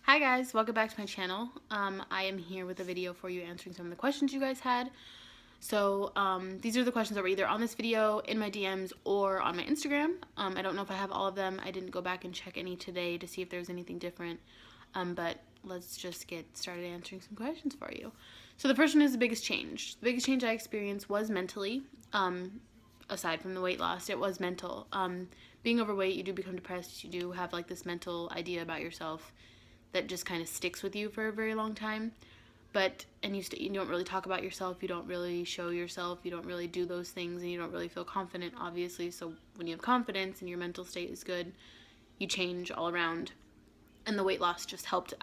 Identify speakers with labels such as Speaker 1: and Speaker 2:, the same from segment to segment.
Speaker 1: Hi guys, welcome back to my channel. I am here with a video for you answering some of the questions you guys had. So these are the questions that were either on this video, in my DMs, or on my Instagram. I don't know if I have all of them. I didn't go back and check any today to see if there's anything different. But let's just get started answering some questions for you. So the first one is the biggest change. The biggest change I experienced was mentally. Aside from the weight loss, it was mental. Being overweight, you do become depressed. You do have like this mental idea about yourself that just kind of sticks with you for a very long time. And you don't really talk about yourself, you don't really show yourself, you don't really do those things, and you don't really feel confident, obviously. So when you have confidence and your mental state is good, you change all around. And the weight loss just helped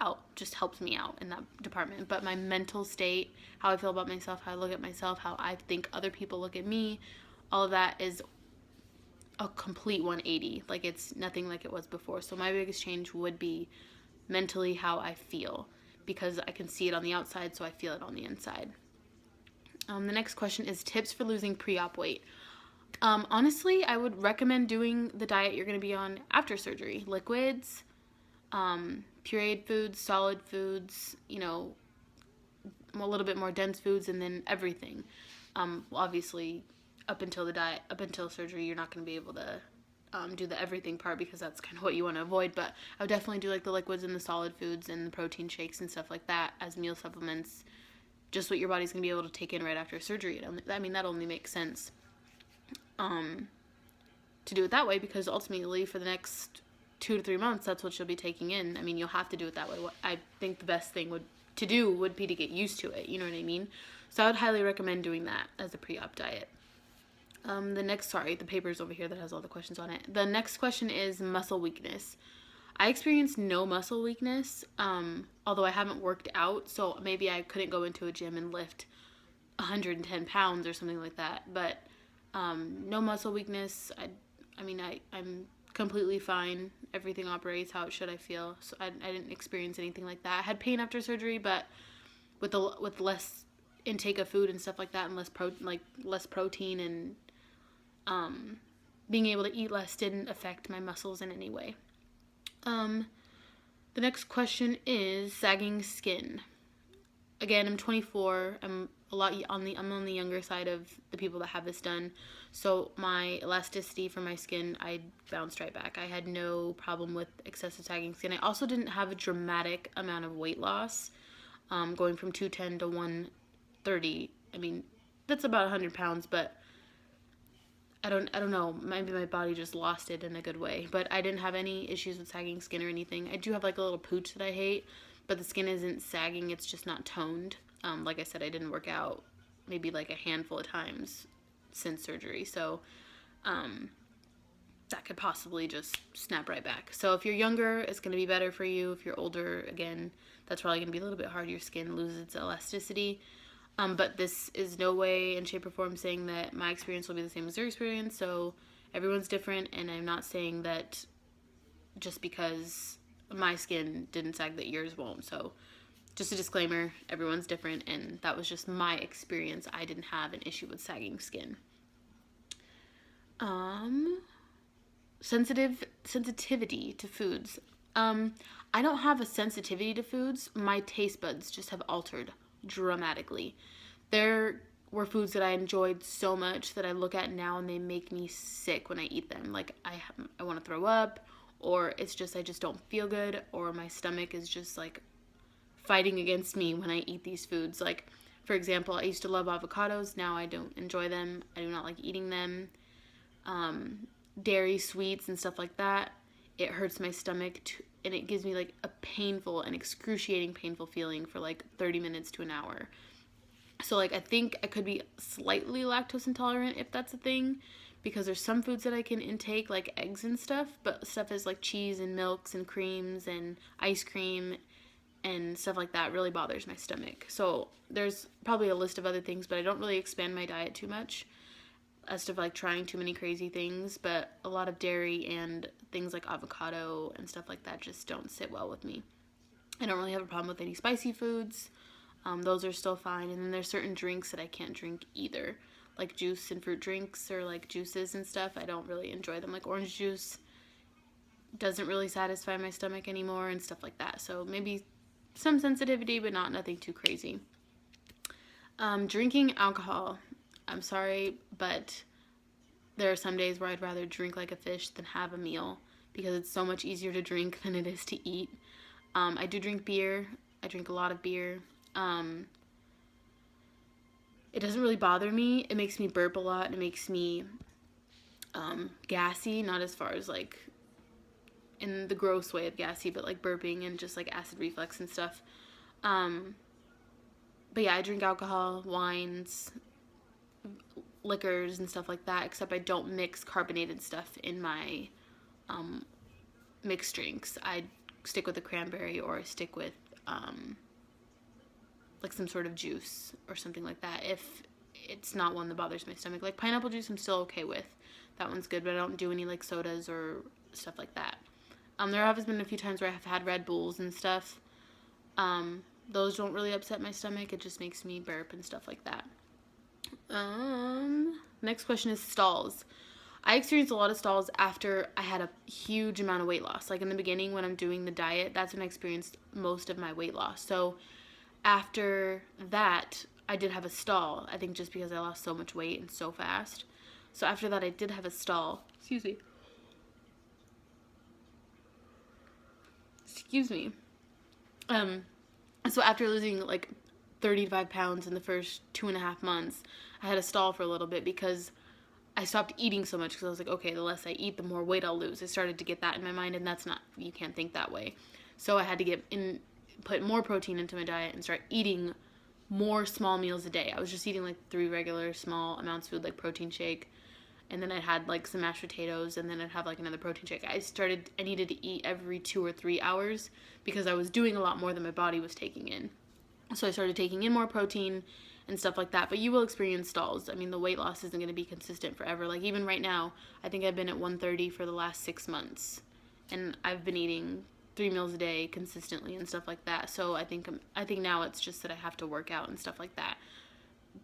Speaker 1: me out in that department. But my mental state, how I feel about myself, how I look at myself, how I think other people look at me, all of that is a complete 180. Like, it's nothing like it was before. So my biggest change would be mentally how I feel, because I can see it on the outside, so I feel it on the inside. The next question is tips for losing pre-op weight. Honestly, I would recommend doing the diet you're going to be on after surgery. Liquids, pureed foods, solid foods, a little bit more dense foods, and then everything. Obviously, up until surgery, you're not going to be able to do the everything part, because that's kind of what you want to avoid. But I would definitely do like the liquids and the solid foods and the protein shakes and stuff like that as meal supplements, just what your body's going to be able to take in right after surgery. That only makes sense to do it that way, because ultimately for the next 2 to 3 months, that's what you'll be taking in. You'll have to do it that way. What I think the best thing would be to get used to it, you know what I mean? So I would highly recommend doing that as a pre-op diet. The paper's over here that has all the questions on it. The next question is muscle weakness. I experienced no muscle weakness, although I haven't worked out, so maybe I couldn't go into a gym and lift 110 pounds or something like that. But no muscle weakness. I'm completely fine. Everything operates how it should, I feel. So I didn't experience anything like that. I had pain after surgery, but with less intake of food and stuff like that, and less protein, and being able to eat less didn't affect my muscles in any way. The next question is sagging skin. Again, I'm 24. I'm on the younger side of the people that have this done. So my elasticity for my skin, I bounced right back. I had no problem with excessive sagging skin. I also didn't have a dramatic amount of weight loss, going from 210 to 130. That's about 100 pounds, but I don't know, maybe my body just lost it in a good way. But I didn't have any issues with sagging skin or anything. I do have like a little pooch that I hate, but the skin isn't sagging, it's just not toned. Like I said, I didn't work out maybe like a handful of times since surgery, so that could possibly just snap right back. So if you're younger, it's going to be better for you. If you're older, again, that's probably going to be a little bit hard. Your skin loses its elasticity. But this is no way in shape or form saying that my experience will be the same as your experience. So everyone's different, and I'm not saying that just because my skin didn't sag that yours won't. So just a disclaimer, everyone's different, and that was just my experience. I didn't have an issue with sagging skin. Sensitivity to foods. I don't have a sensitivity to foods. My taste buds just have altered dramatically. There were foods that I enjoyed so much that I look at now and they make me sick when I eat them. Like, I want to throw up, or it's just I just don't feel good, or my stomach is just like fighting against me when I eat these foods. Like, for example, I used to love avocados. Now I don't enjoy them. I do not like eating them. Dairy, sweets, and stuff like that, it hurts my stomach and it gives me like an excruciating painful feeling for like 30 minutes to an hour. So like, I think I could be slightly lactose intolerant, if that's a thing, because there's some foods that I can intake, like eggs and stuff, but stuff is like cheese and milks and creams and ice cream and stuff like that really bothers my stomach. So there's probably a list of other things, but I don't really expand my diet too much as to like trying too many crazy things. But a lot of dairy and things like avocado and stuff like that just don't sit well with me. I don't really have a problem with any spicy foods. Those are still fine. And then there's certain drinks that I can't drink either, like juice and fruit drinks, or like juices and stuff. I don't really enjoy them, like orange juice. doesn't really satisfy my stomach anymore and stuff like that. So maybe some sensitivity, but nothing too crazy. Drinking alcohol. I'm sorry, but there are some days where I'd rather drink like a fish than have a meal because it's so much easier to drink than it is to eat. I do drink beer. I drink a lot of beer. It doesn't really bother me. It makes me burp a lot and it makes me gassy, not as far as like in the gross way of gassy, but like burping and just like acid reflux and stuff. But yeah, I drink alcohol, wines, liquors and stuff like that, except I don't mix carbonated stuff in my mixed drinks. I stick with a cranberry or I stick with like some sort of juice or something like that if it's not one that bothers my stomach. Like pineapple juice I'm still okay with. That one's good, but I don't do any like sodas or stuff like that. There have been a few times where I have had Red Bulls and stuff. Those don't really upset my stomach. It just makes me burp and stuff like that. Next question is stalls. I experienced a lot of stalls after I had a huge amount of weight loss. Like in the beginning when I'm doing the diet, that's when I experienced most of my weight loss. So after that, I did have a stall. I think just because I lost so much weight and so fast. So after that, I did have a stall. Excuse me. So after losing like 35 pounds in the first 2.5 months, I had a stall for a little bit because I stopped eating so much because I was like, okay, the less I eat, the more weight I'll lose. I started to get that in my mind, and that's not, you can't think that way. So I had to put more protein into my diet and start eating more small meals a day. I was just eating like 3 regular small amounts of food, like protein shake, and then I'd had like some mashed potatoes, and then I'd have like another protein shake. I needed to eat every 2 or 3 hours because I was doing a lot more than my body was taking in. So I started taking in more protein and stuff like that. But you will experience stalls. I mean, the weight loss isn't going to be consistent forever. Like even right now, I think I've been at 130 for the last 6 months, and I've been eating 3 meals a day consistently and stuff like that. So I think now it's just that I have to work out and stuff like that.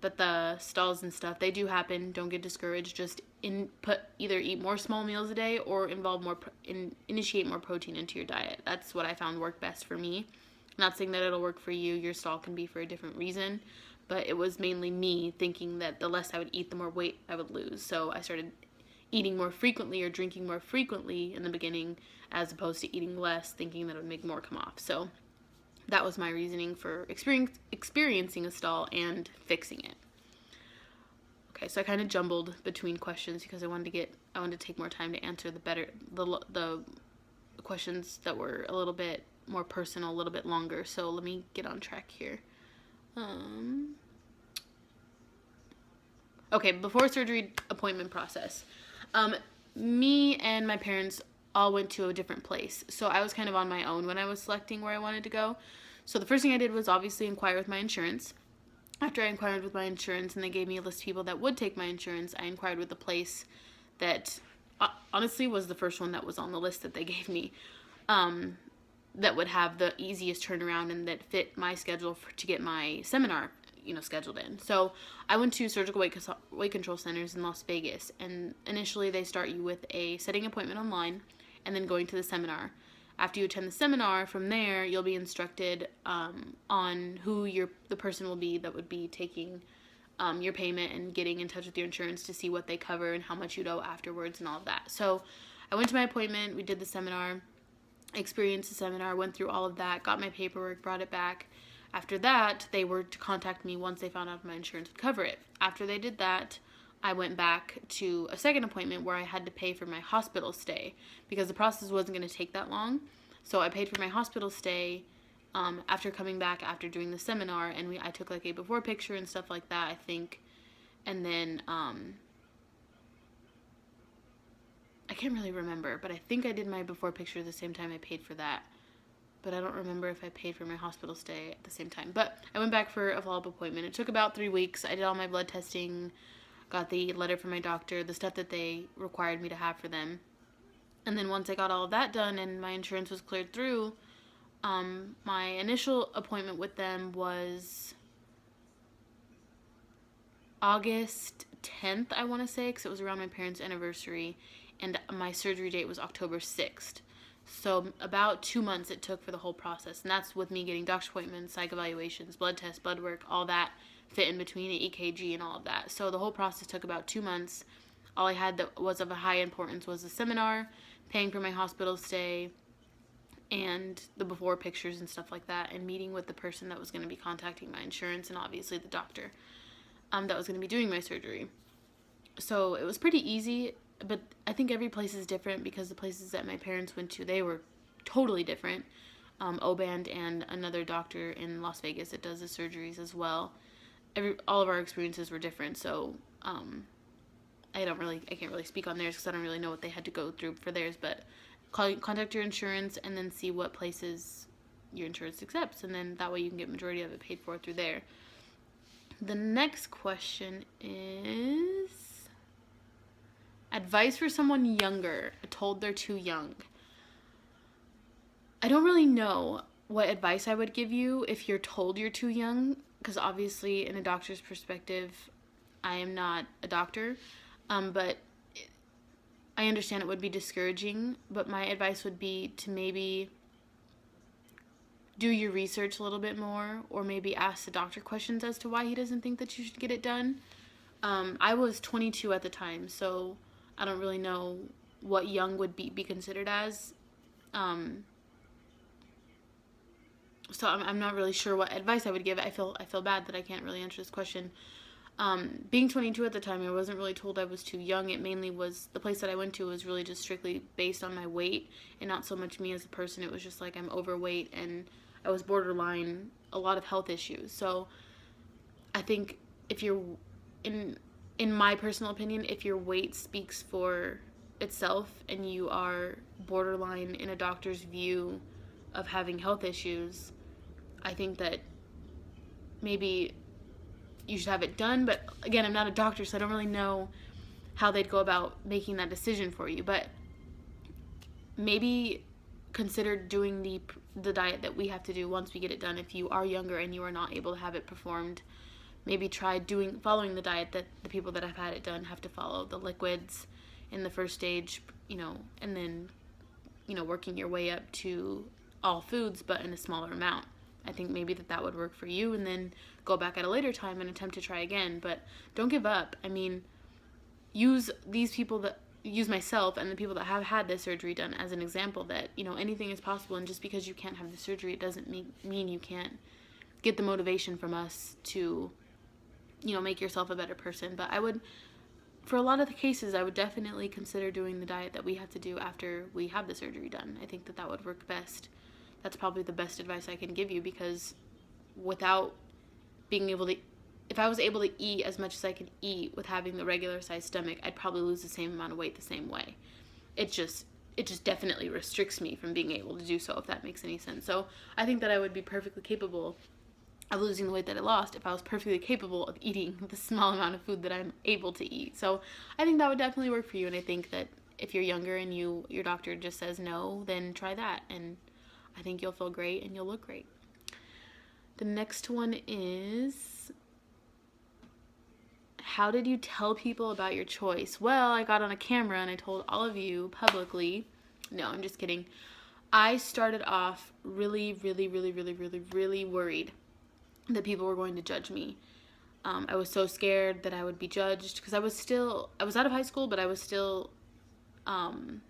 Speaker 1: But the stalls and stuff, they do happen. Don't get discouraged. Just either eat more small meals a day or initiate more protein into your diet. That's what I found worked best for me. Not saying that it'll work for you. Your stall can be for a different reason. But it was mainly me thinking that the less I would eat, the more weight I would lose. So I started eating more frequently or drinking more frequently in the beginning as opposed to eating less, thinking that it would make more come off. So that was my reasoning for experiencing a stall and fixing it. Okay, so I kind of jumbled between questions because I wanted to take more time to answer the questions that were a little bit more personal, a little bit longer. So let me get on track here. Okay, before surgery appointment process. Me and my parents all went to a different place. So I was kind of on my own when I was selecting where I wanted to go. So the first thing I did was obviously inquire with my insurance. After I inquired with my insurance and they gave me a list of people that would take my insurance, I inquired with the place that honestly was the first one that was on the list that they gave me, that would have the easiest turnaround and that fit my schedule to get my seminar scheduled in. So I went to surgical weight control centers in Las Vegas, and initially they start you with a setting appointment online and then going to the seminar. After you attend the seminar, from there you'll be instructed on who the person will be that would be taking your payment and getting in touch with your insurance to see what they cover and how much you'd owe afterwards and all of that. So I went to my appointment, we did the seminar, experienced the seminar, went through all of that, got my paperwork, brought it back. After that, they were to contact me once they found out if my insurance would cover it. After they did that, I went back to a second appointment where I had to pay for my hospital stay because the process wasn't going to take that long. So I paid for my hospital stay after coming back after doing the seminar, and I took like a before picture and stuff like that, I think. And then I can't really remember, but I think I did my before picture at the same time I paid for that. But I don't remember if I paid for my hospital stay at the same time. But I went back for a follow-up appointment. It took about 3 weeks. I did all my blood testing, got the letter from my doctor, the stuff that they required me to have for them. And then once I got all of that done and my insurance was cleared through, my initial appointment with them was August 10th, I want to say, because it was around my parents' anniversary, and my surgery date was October 6th. So about 2 months it took for the whole process. And that's with me getting doctor appointments, psych evaluations, blood tests, blood work, all that fit in between, the EKG and all of that. So the whole process took about 2 months. All I had that was of a high importance was the seminar, paying for my hospital stay, and the before pictures and stuff like that, and meeting with the person that was going to be contacting my insurance, and obviously the doctor that was going to be doing my surgery. So it was pretty easy, but I think every place is different because the places that my parents went to, they were totally different. O-Band and another doctor in Las Vegas that does the surgeries as well. All of our experiences were different, so I can't really speak on theirs because I don't really know what they had to go through for theirs, but contact your insurance and then see what places your insurance accepts, and then that way you can get majority of it paid for through there. The next question is advice for someone younger, told they're too young. I don't really know what advice I would give you if you're told you're too young, because obviously in a doctor's perspective, I am not a doctor, but I understand it would be discouraging, but my advice would be to maybe do your research a little bit more, or maybe ask the doctor questions as to why he doesn't think that you should get it done. I was 22 at the time, so I don't really know what young would be considered as. So I'm not really sure what advice I would give. I feel bad that I can't really answer this question. Being 22 at the time, I wasn't really told I was too young. It mainly was, the place that I went to was really just strictly based on my weight and not so much me as a person. It was just like I'm overweight and I was borderline a lot of health issues. So I think if you're, in my personal opinion, if your weight speaks for itself and you are borderline in a doctor's view of having health issues, I think that maybe you should have it done. But again, I'm not a doctor, so I don't really know how they'd go about making that decision for you. But maybe consider doing the diet that we have to do once we get it done. If you are younger and you are not able to have it performed, maybe try following the diet that the people that have had it done have to follow. The liquids in the first stage, and then, working your way up to all foods, but in a smaller amount. I think maybe that would work for you, and then go back at a later time and attempt to try again. But don't give up. I mean, use myself and the people that have had this surgery done as an example that, anything is possible, and just because you can't have the surgery, it doesn't mean you can't get the motivation from us to, make yourself a better person. But for a lot of the cases, I would definitely consider doing the diet that we have to do after we have the surgery done. I think that would work best. That's probably the best advice I can give you, because without being able to, if I was able to eat as much as I can eat with having the regular sized stomach, I'd probably lose the same amount of weight the same way. It just definitely restricts me from being able to do so, if that makes any sense. So I think that I would be perfectly capable of losing the weight that I lost if I was perfectly capable of eating the small amount of food that I'm able to eat. So I think that would definitely work for you, and I think that if you're younger and your doctor just says no, then try that, and I think you'll feel great and you'll look great. The next one is, how did you tell people about your choice? Well, I got on a camera and I told all of you publicly. No, I'm just kidding. I started off really, really, really, really, really, really worried that people were going to judge me. I was so scared that I would be judged, because I was out of high school, but I was still young.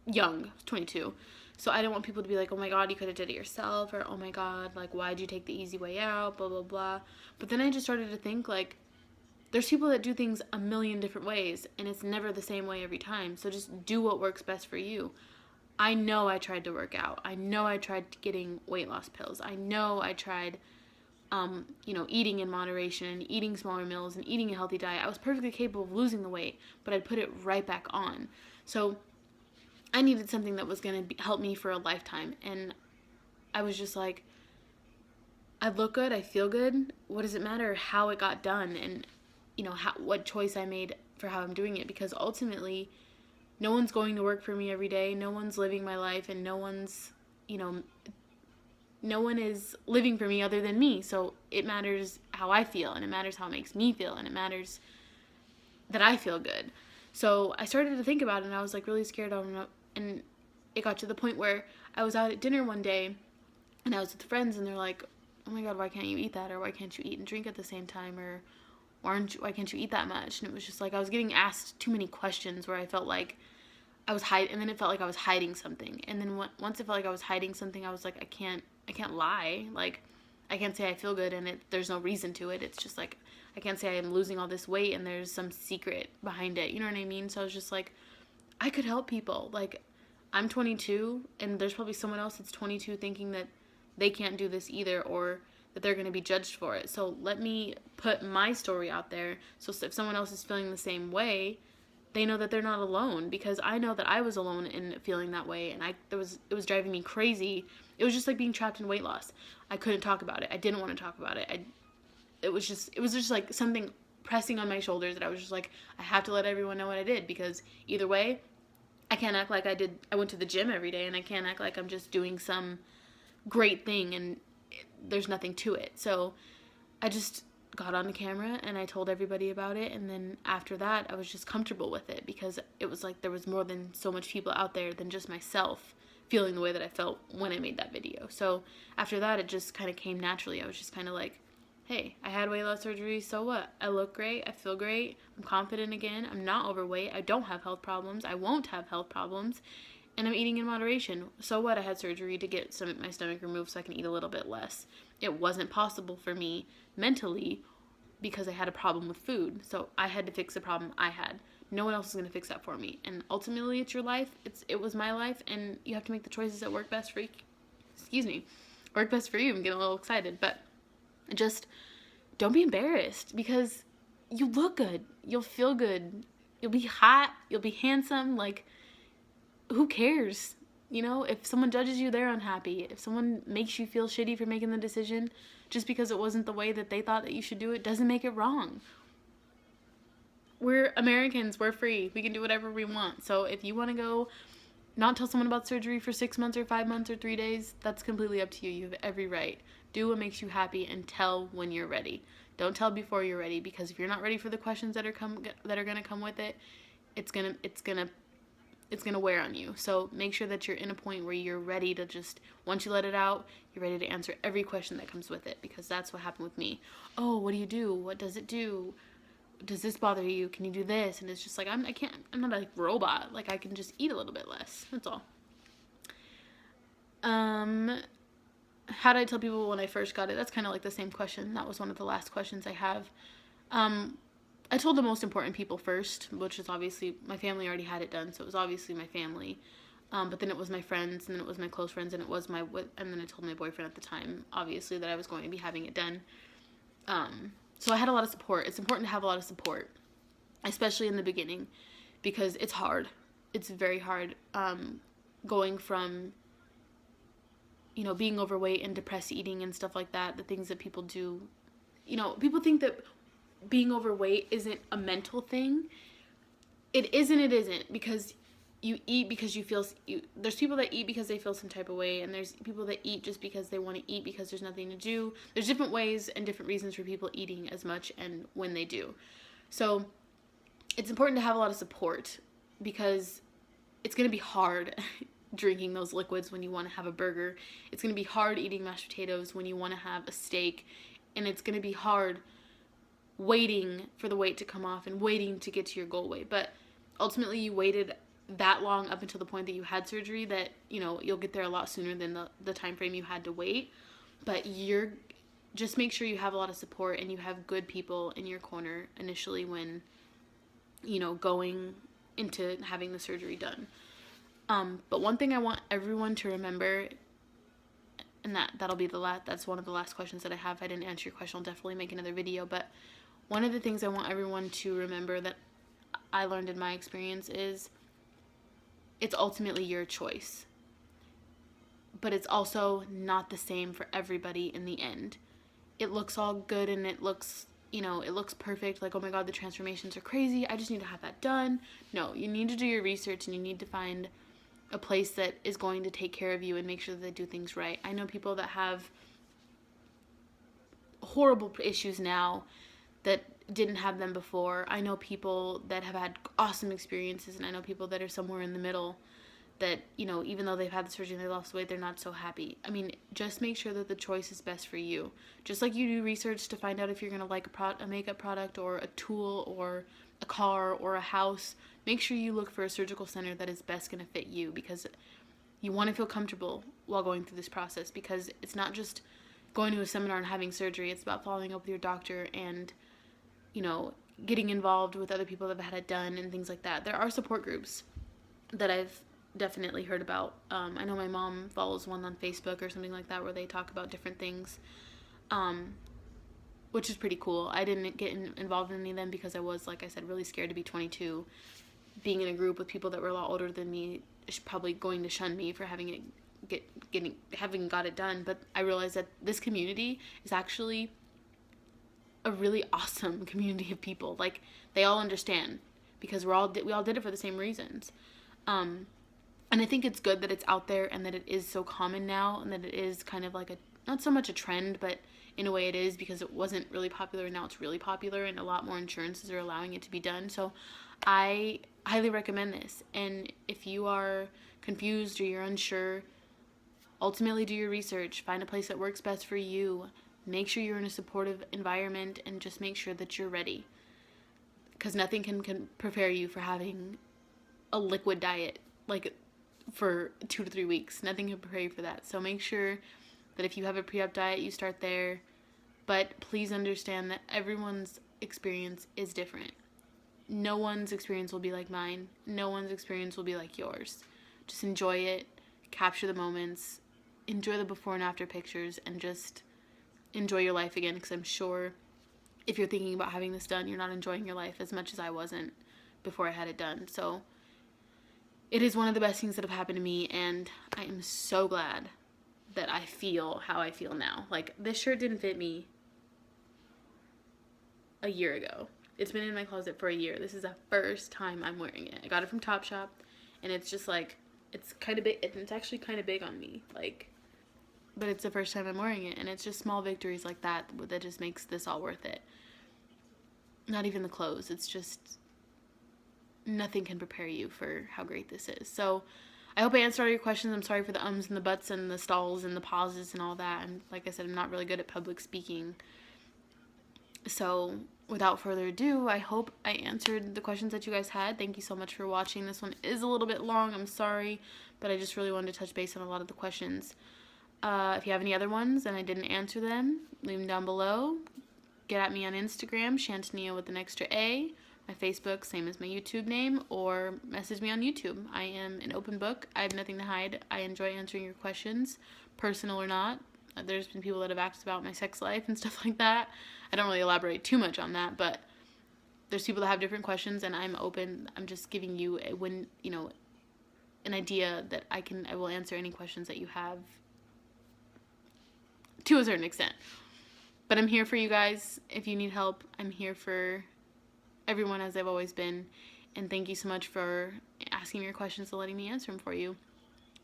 Speaker 1: I was 22. So I didn't want people to be like, oh my God, you could have did it yourself, or oh my God, like, why'd you take the easy way out, blah, blah, blah. But then I just started to think, like, there's people that do things a million different ways, and it's never the same way every time. So just do what works best for you. I know I tried to work out. I know I tried getting weight loss pills. I know I tried, eating in moderation and eating smaller meals and eating a healthy diet. I was perfectly capable of losing the weight, but I'd put it right back on. So I needed something that was going to help me for a lifetime. And I was just like, I look good, I feel good. What does it matter how it got done, and, what choice I made for how I'm doing it? Because ultimately, no one's going to work for me every day. No one's living my life, and no one is living for me other than me. So it matters how I feel, and it matters how it makes me feel, and it matters that I feel good. So I started to think about it, and I was like really scared. And it got to the point where I was out at dinner one day and I was with friends and they're like, oh my God, why can't you eat that? Or why can't you eat and drink at the same time? Or why can't you eat that much? And it was just like I was getting asked too many questions where I felt like I was hiding, and then it felt like I was hiding something. And then once it felt like I was hiding something, I was like, I can't lie. Like, I can't say I feel good and there's no reason to it. It's just like, I can't say I'm losing all this weight and there's some secret behind it. You know what I mean? So I was just like, I could help people. Like, I'm 22 and there's probably someone else that's 22 thinking that they can't do this either, or that they're going to be judged for it. So let me put my story out there. So if someone else is feeling the same way, they know that they're not alone, because I know that I was alone in feeling that way, and it was driving me crazy. It was just like being trapped in weight loss. I couldn't talk about it. I didn't want to talk about it. It was just like something pressing on my shoulders that I was just like, I have to let everyone know what I did, because either way, I can't act like I went to the gym every day, and I can't act like I'm just doing some great thing and there's nothing to it. So I just got on the camera and I told everybody about it, and then after that I was just comfortable with it, because it was like there was more than so much people out there than just myself feeling the way that I felt when I made that video. So after that, it just kind of came naturally. I was just kind of like, hey, I had weight loss surgery, so what? I look great, I feel great, I'm confident again, I'm not overweight, I don't have health problems, I won't have health problems, and I'm eating in moderation. So what? I had surgery to get my stomach removed so I can eat a little bit less. It wasn't possible for me mentally because I had a problem with food. So I had to fix the problem I had. No one else is going to fix that for me. And ultimately, it's your life. It was my life, and you have to make the choices that work best for you. Work best for you. I'm getting a little excited, but just don't be embarrassed, because you look good. You'll feel good. You'll be hot. You'll be handsome. Like, who cares? You know, if someone judges you, they're unhappy. If someone makes you feel shitty for making the decision just because it wasn't the way that they thought that you should do it, doesn't make it wrong. We're Americans. We're free. We can do whatever we want. So if you want to go not tell someone about surgery for 6 months or 5 months or 3 days, that's completely up to you. You have every right. Do what makes you happy and tell when you're ready. Don't tell before you're ready, because if you're not ready for the questions that are going to come with it, it's going to wear on you. So make sure that you're in a point where you're ready to just, once you let it out, you're ready to answer every question that comes with it, because that's what happened with me. Oh, what do you do? What does it do? Does this bother you? Can you do this? And it's just like, I'm not a robot. Like, I can just eat a little bit less. That's all. How did I tell people when I first got it? That's kind of like the same question. That was one of the last questions I have. I told the most important people first, which is obviously my family already had it done, so it was obviously my family. But then it was my friends, and then it was my close friends, and then I told my boyfriend at the time, obviously, that I was going to be having it done. So I had a lot of support. It's important to have a lot of support, especially in the beginning, because it's hard. It's very hard, going from, you know, being overweight and depressed eating and stuff like that, the things that people do. You know, people think that being overweight isn't a mental thing. It isn't, because you eat because you feel, there's people that eat because they feel some type of way, and there's people that eat just because they want to eat because there's nothing to do. There's different ways and different reasons for people eating as much and when they do. So it's important to have a lot of support, because it's going to be hard drinking those liquids when you want to have a burger. It's going to be hard eating mashed potatoes when you want to have a steak, and it's going to be hard waiting for the weight to come off and waiting to get to your goal weight. But ultimately, you waited that long up until the point that you had surgery, that, you know, you'll get there a lot sooner than the time frame you had to wait. But just make sure you have a lot of support and you have good people in your corner initially when, you know, going into having the surgery done. But one thing I want everyone to remember, and that'll be that's one of the last questions that I have. If I didn't answer your question, I'll definitely make another video. But one of the things I want everyone to remember that I learned in my experience is it's ultimately your choice. But it's also not the same for everybody in the end. It looks all good and it looks, you know, it looks perfect. Like, oh my God, the transformations are crazy. I just need to have that done. No, you need to do your research and you need to find a place that is going to take care of you and make sure that they do things right. I know people that have horrible issues now that didn't have them before. I know people that have had awesome experiences, and I know people that are somewhere in the middle that, you know, even though they've had the surgery and they lost weight, they're not so happy. I mean, just make sure that the choice is best for you. Just like you do research to find out if you're going to like a makeup product or a tool or a car or a house, make sure you look for a surgical center that is best going to fit you, because you want to feel comfortable while going through this process, because it's not just going to a seminar and having surgery. It's about following up with your doctor and, you know, getting involved with other people that have had it done and things like that. There are support groups that I've definitely heard about. I know my mom follows one on Facebook or something like that where they talk about different things, which is pretty cool. I didn't get involved in any of them because I was, like I said, really scared to be 22. Being in a group with people that were a lot older than me is probably going to shun me for having got it done. But I realized that this community is actually a really awesome community of people. Like, they all understand because we all did it for the same reasons. And I think it's good that it's out there and that it is so common now, and that it is kind of like not so much a trend, but in a way it is, because it wasn't really popular and now it's really popular and a lot more insurances are allowing it to be done. So I highly recommend this. And if you are confused or you're unsure, ultimately do your research, find a place that works best for you, make sure you're in a supportive environment, and just make sure that you're ready, because nothing can prepare you for having a liquid diet like for 2 to 3 weeks. Nothing can prepare you for that. So make sure that if you have a pre-op diet, you start there. But please understand that everyone's experience is different. No one's experience will be like mine. No one's experience will be like yours. Just enjoy it, capture the moments, enjoy the before and after pictures, and just enjoy your life again, because I'm sure if you're thinking about having this done, you're not enjoying your life as much as I wasn't before I had it done. So it is one of the best things that have happened to me, and I am so glad that I feel how I feel now. Like, this shirt didn't fit me a year ago. It's been in my closet for a year. This is the first time I'm wearing it. I got it from Topshop, and it's just like, it's kind of big. It's actually kind of big on me, like, but it's the first time I'm wearing it, and it's just small victories like that that just makes this all worth it. Not even the clothes. It's just, nothing can prepare you for how great this is. So I hope I answered all your questions. I'm sorry for the ums and the buts and the stalls and the pauses and all that. And like I said, I'm not really good at public speaking. So without further ado, I hope I answered the questions that you guys had. Thank you so much for watching. This one is a little bit long. I'm sorry, but I just really wanted to touch base on a lot of the questions. If you have any other ones and I didn't answer them, leave them down below. Get at me on Instagram, Shantania with an extra A. My Facebook, same as my YouTube name, or message me on YouTube. I am an open book. I have nothing to hide. I enjoy answering your questions, personal or not. There's been people that have asked about my sex life and stuff like that. I don't really elaborate too much on that, but there's people that have different questions, and I'm open. I'm just giving you an idea that I will answer any questions that you have to a certain extent. But I'm here for you guys. If you need help, I'm here for everyone, as I've always been. And thank you so much for asking your questions and letting me answer them for you.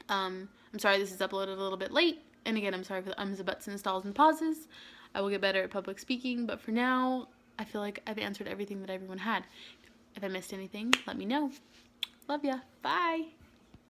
Speaker 1: I'm sorry this is uploaded a little bit late. And again, I'm sorry for the ums and buts and stalls and pauses. I will get better at public speaking. But for now, I feel like I've answered everything that everyone had. If I missed anything, let me know. Love ya. Bye.